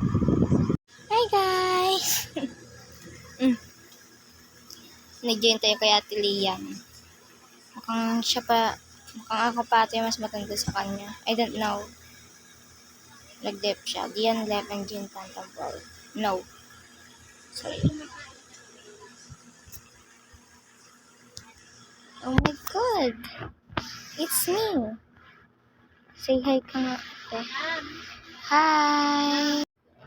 Hi guys! Nag-join tayo kay Ate Liam. Mukhang ako pa ate mas matanda sa kanya. I don't know. Nag-dep siya. Liam left and Jin Tantabol. No. Sorry. Oh my god! It's me! Say hi ka nga ate. Hi!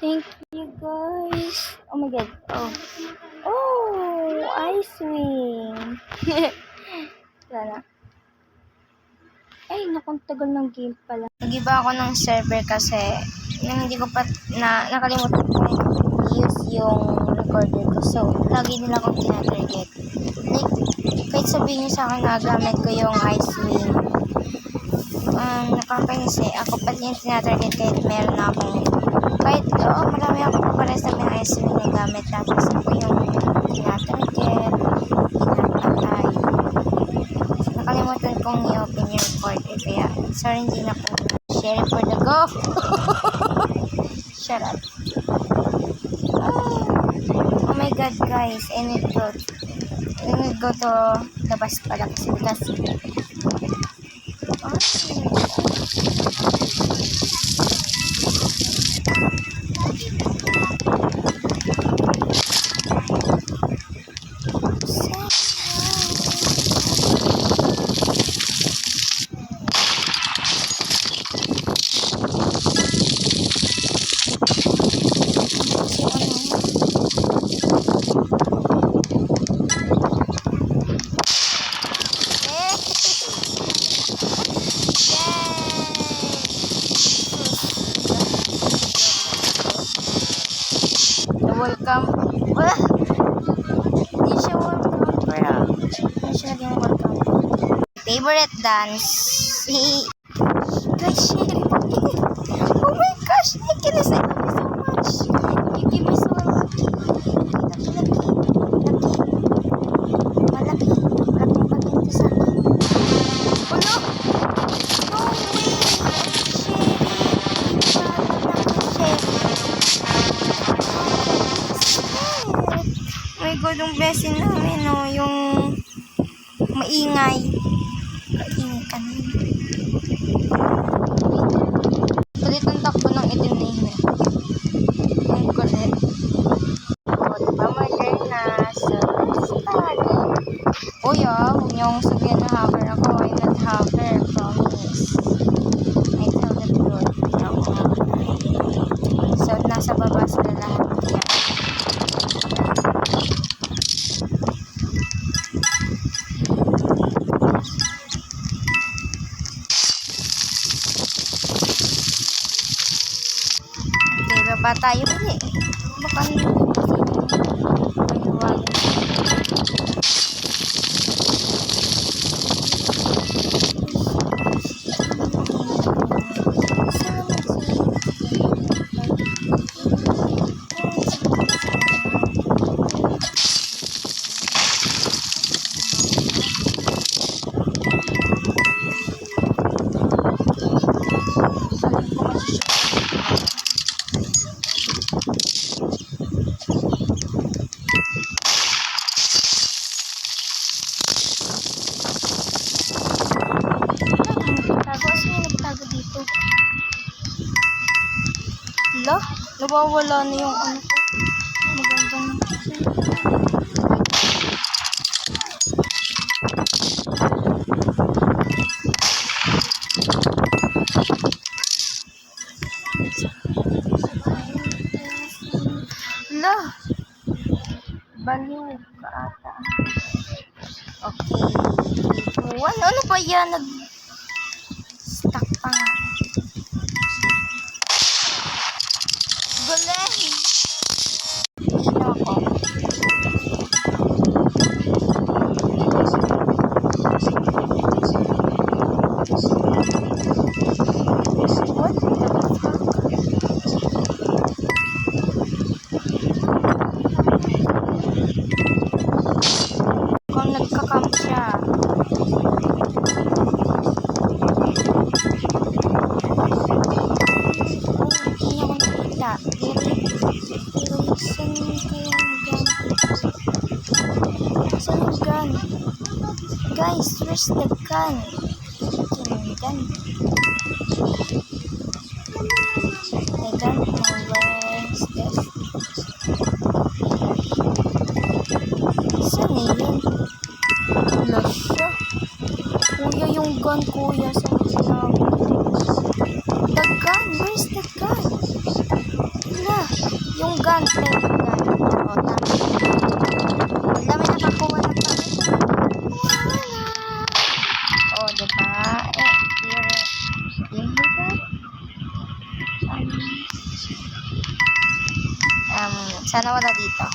Thank you guys! Oh my god. Oh! Ice wing! Wala na. Ay, nakong tagal ng game pala. Nag-iba ako ng server kasi hindi ko pa nakalimutan ko i-use yung recorder ko. So, lagi nila akong tinatarget. Like, kahit sabihin nyo sa akin na gamit ko yung ice wing. Nakakainis eh. Ako pa yung tinatarget kahit meron na akong marami akong papares na may ice wing na gamit. Tapos ako yung tinatarget, pinapatay. Nakalimutan kong i-open yung recorder. Kaya, sorry hindi na po share for the go. Shut up. Oh my god guys, I need go to labas pala kasi welcome. Hindi siya welcome pero hindi siya naging welcome. Favorite dance. Guys, share it. Oh my gosh, thank you so much. You give me so lucky. Malaki pagdating sa akin. Ulo! No way! My god, yung blessing namin, no? Yung maingay. Kaingay ka na. Kulit ang takbo ng itim na yun. Ang kulit. Diba murder na? So, start. Huwag niyong sabihin na hacker ako. I'm not hacker. Promise. I tell the truth. So, nasa baba sila lahat. Baba tayo ulit. Baka naiwag. Hala, nawawala na yung ano ko. Magandang hala, baliw ka ata. Okay. Ano ba yan? Nag-stuck pa nga. Galing! Sino ako? What the fuck? Kung nagka-camp siya. Hindi Saan kaya ang gun? Saan ang gun? Guys, where's the gun? Yung gun. I don't know where's this. Saan na yun? Wala siya. Kuya, yung gun, kuya. Saan mo sinabi? The gun! Where's the gun? Wala. Yung gun, play yung gun. O, tama. Ang dami nakakuha ng pangit. O, diba? Yung gun. Sana wala dito.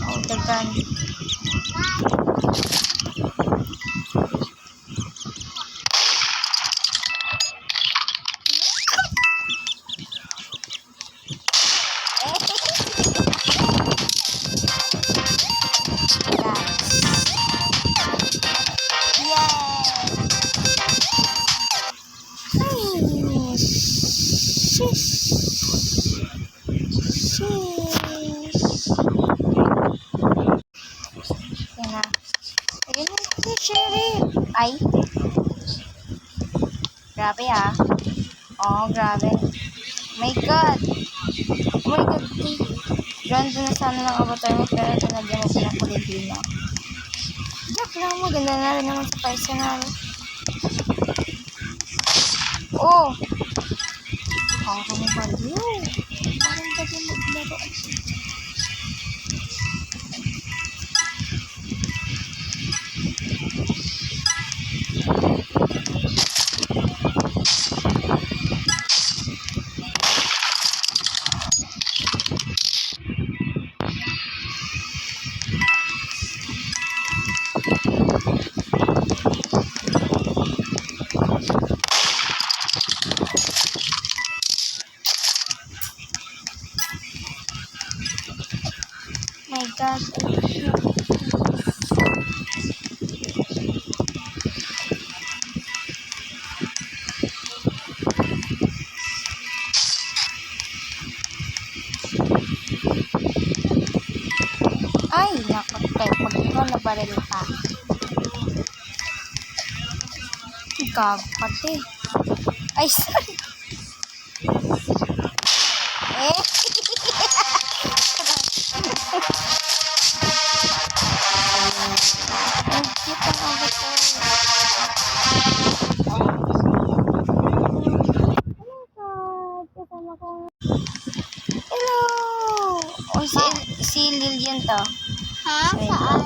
Oh, the gun. Ay. Grabe ah. Oh, grabe. My God. Oh my God. Ganda na sana ng avatar mo pero tinagyan mo siya kulay dino. Joke lang mo. Ganda na rin naman sa personal. Oh. Parang baliw. Parang baliw maglaro. My God. Ay, nakakay. Pag ikaw nabaril pa. Ikaw, pati. Ay, sorry. Eh. Ang cute ang avatar. Oh my God. Kasama ko. Hello. Oh, si Lilian to. Ha? Saan?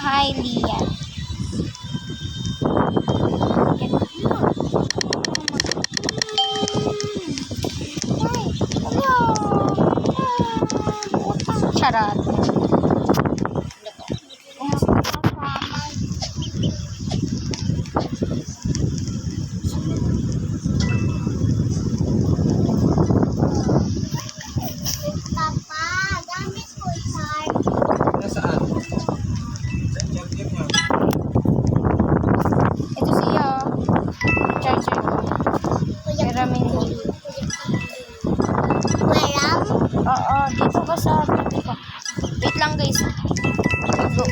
Hi, Lian. Charot. Papa, gamit ko card. Nasaan? Ito siya. Charger ko. Maraming huli. Walang? Oo, dito ka sa pinto ko. Wait lang guys. Go.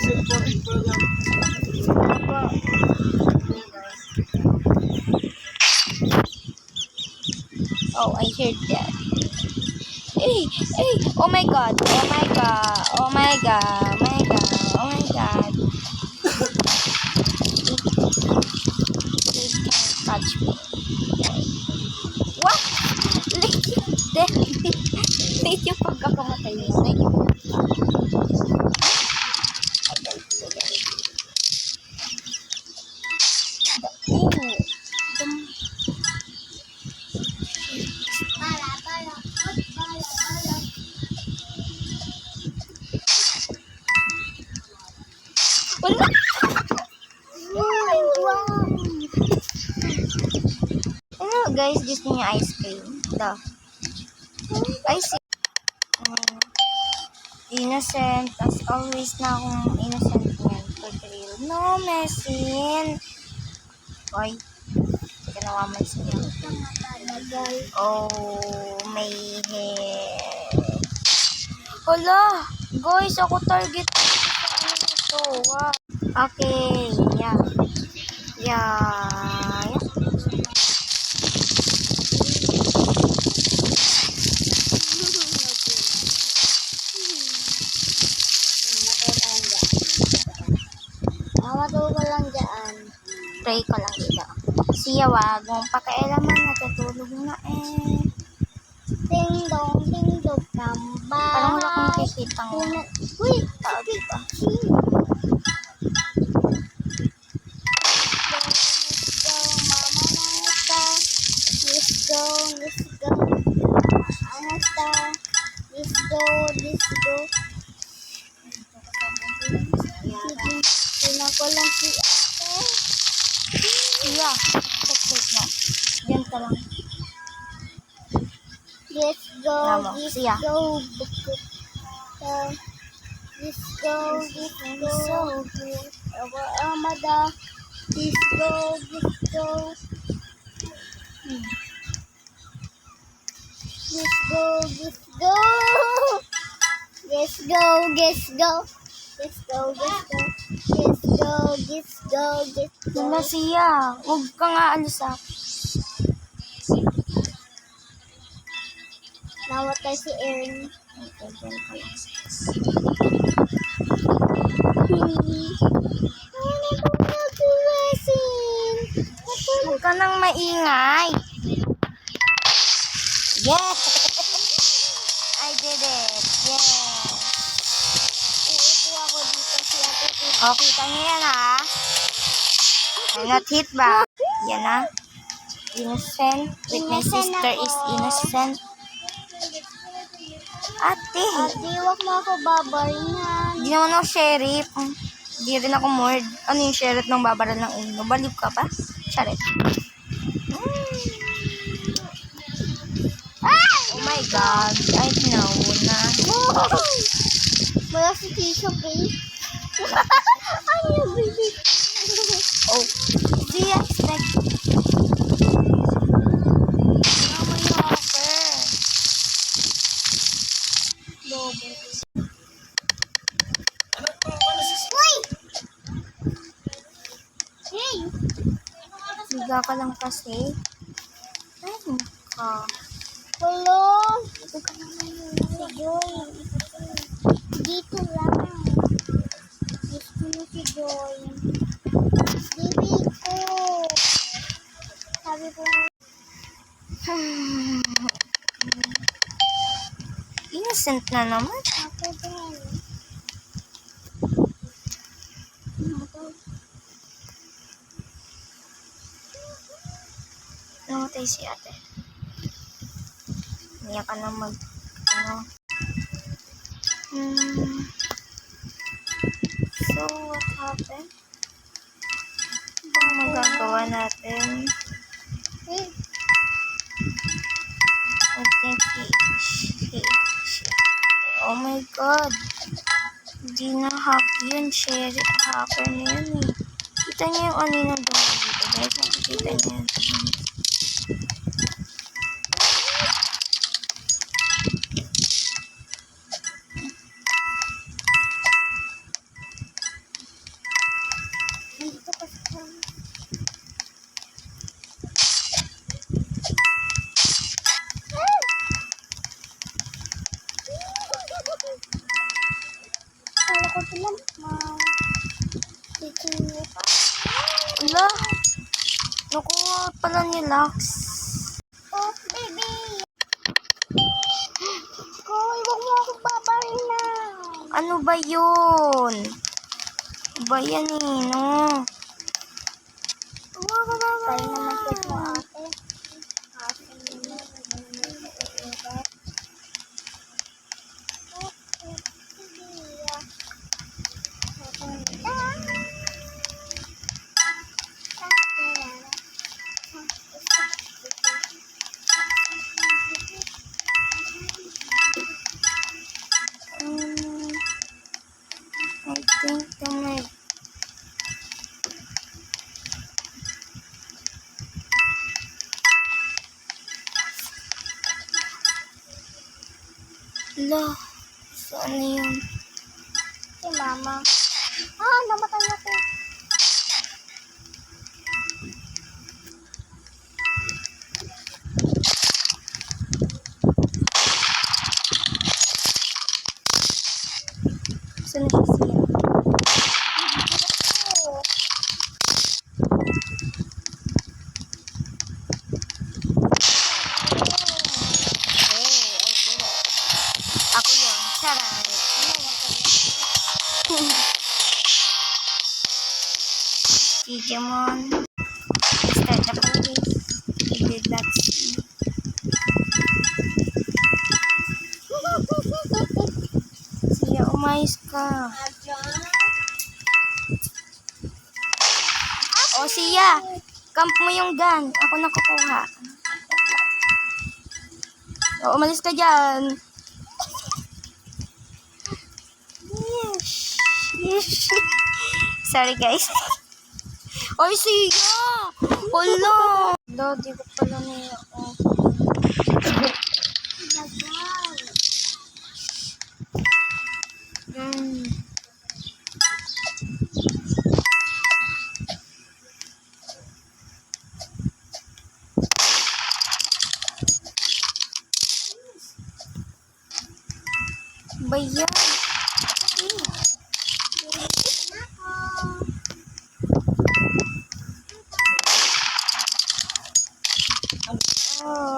Oh, I heard that. Hey, hey, oh my God, oh my God, oh my God, oh my God, oh my God. They can't touch me. What? Late yung pagkakamatay mo. Wala! guys, gusto niya ice cream. Da. Ice cream. Innocent. As always na akong innocent yan. For real. No, Messin. Oy. Teka na waman siya. Oh, may hair. Hala. Guys, ako target. Ito. Wow. Okay. Yeah. Yeah. Mawagaw ka lang dyan. Pray ko lang dito. Siya, wag mong pakialaman. Natutulog na eh. Ding dong, kamba. Parang wala akong nakikita ng Uy, tao dito. Let's go, let's go. Angasta. Let's go, let's go. Tingnan ko lang si ate. Siya. Check mo. Diyan ka lang. Let's go, Tama, let's siya. go. Let's go, let's go. Amada. Let's go, let's go. Let's go, let's go. Let's go, let's go. Let's go, let's go. Let's go, let's go, let's go. Wala siya. Huwag ka nga alis ah. Nawatay si Erin. Okay, diyan ka lang. Huwag ka nang maingay. Yes! I did it. Yes. Uupo ako dito si ate. O, kita niyo yan ha. I'm not hit back. Yan na. Innocent. With my Innocent sister ako. is innocent. Ate. Ate, wag mo ako babaringan. Hindi naman ako sheriff. Hindi rin ako mord. Ano yung sheriff ng babaral ng uno? Baliw ka pa? Sheriff. Oh my God. I know na. Wala si Tisha Bay. Ay, baby. Oh. Do you expect? Naman yung offer. Bobo. Uy! Hey! Biga ka lang kasi. Ay, ka. Hello? Ito ka naman yun. Si Joy. Dito lang. Gusto mo si Joy. Baby ko. Sabi ko nga. Innocent na naman. Ako din. Namatay si ate. Niya ka na mag, ano. So, what happened? Ano magagawa natin? Hey, I think she. Oh my God. Hindi na hack yun. Share hacker na yun eh. Kita niyo yung ano na doon dito guys. Nakikita niyo yan. nandito ka sa kanya. Kala ko sila, teaching mo pa. Wala. Nakuha pala ni Lux. Oh, baby! Koy, huwag mo akong babarinan. Ano ba yun? Ano ba yan eh, no? Tayo naman set mo ate. Hala, saan na yun? Si Mama. Ah, namatay ako. Saan na siya siya? Oh. Ako yun. Charot. Digimon. Start the police. He did not see. Siya, umayos ka. O, siya. Camp mo yung gun. Ako nakukuha. O, umalis ka dyan. Yes. Sorry, guys. Oy, siya! Hala! Hala, di ko pala niya. Hmm. Bayan. Oh.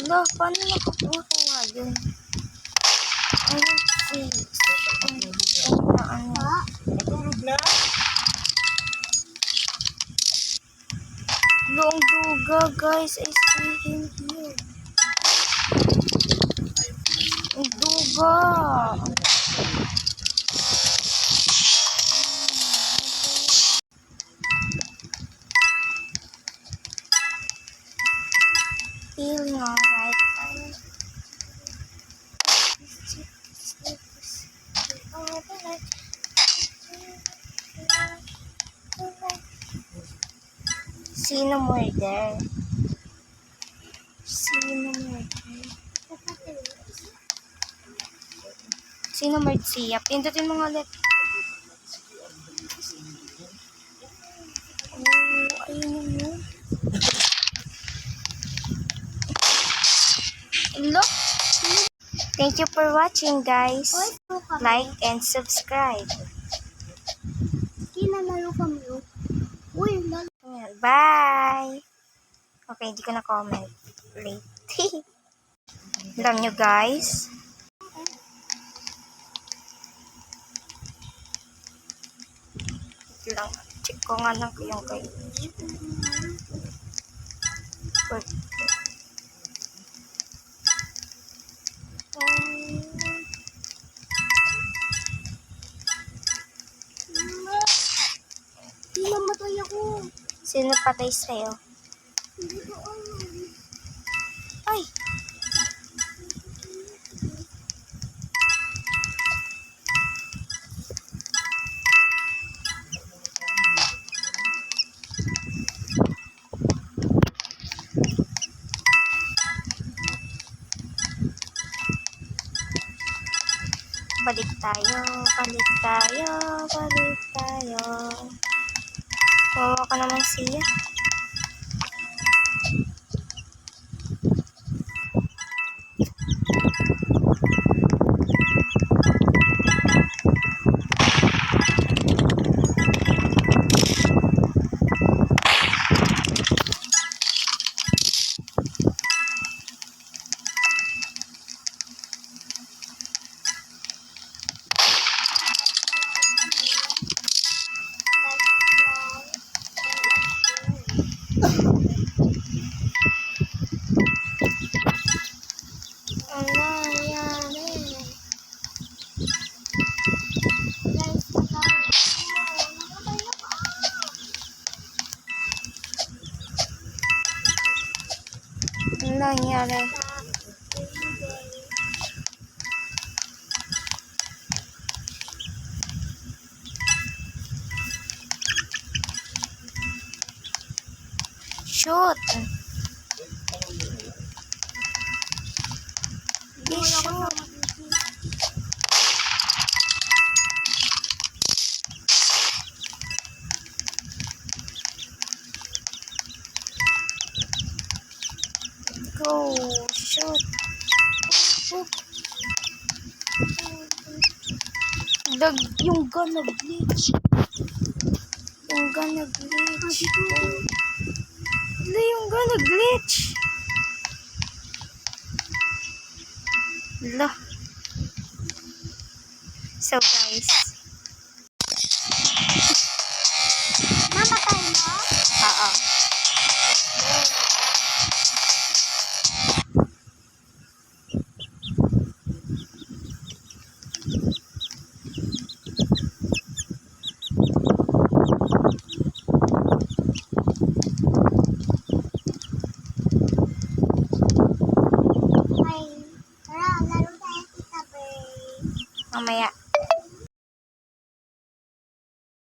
Hala, paano nakakuha dun? Ayun, Long duga, guys. I see him here. Ang duga. Feeling alright. Sino murder? Sino murder? Sino murder siya? Pindutin mo nga ulit. Oh, ayun mo. Look. Thank you for watching, guys. Like and subscribe. Kinalaro kami. Uy, Bye! Okay, hindi ko na comment. Late. Alam nyo, guys. Ito lang. Check ko nga lang yung kay. namatay ako. Sino patay sa'yo? Hindi ko alam. Ay! Balik tayo, balik tayo, balik tayo. Kawawa ka naman siya. shoot. Di shoot. Go, shoot. Oh. Yung gun nag-glitch. Yung gun nag-glitch. Yung gun nag-glitch. Hala. So guys,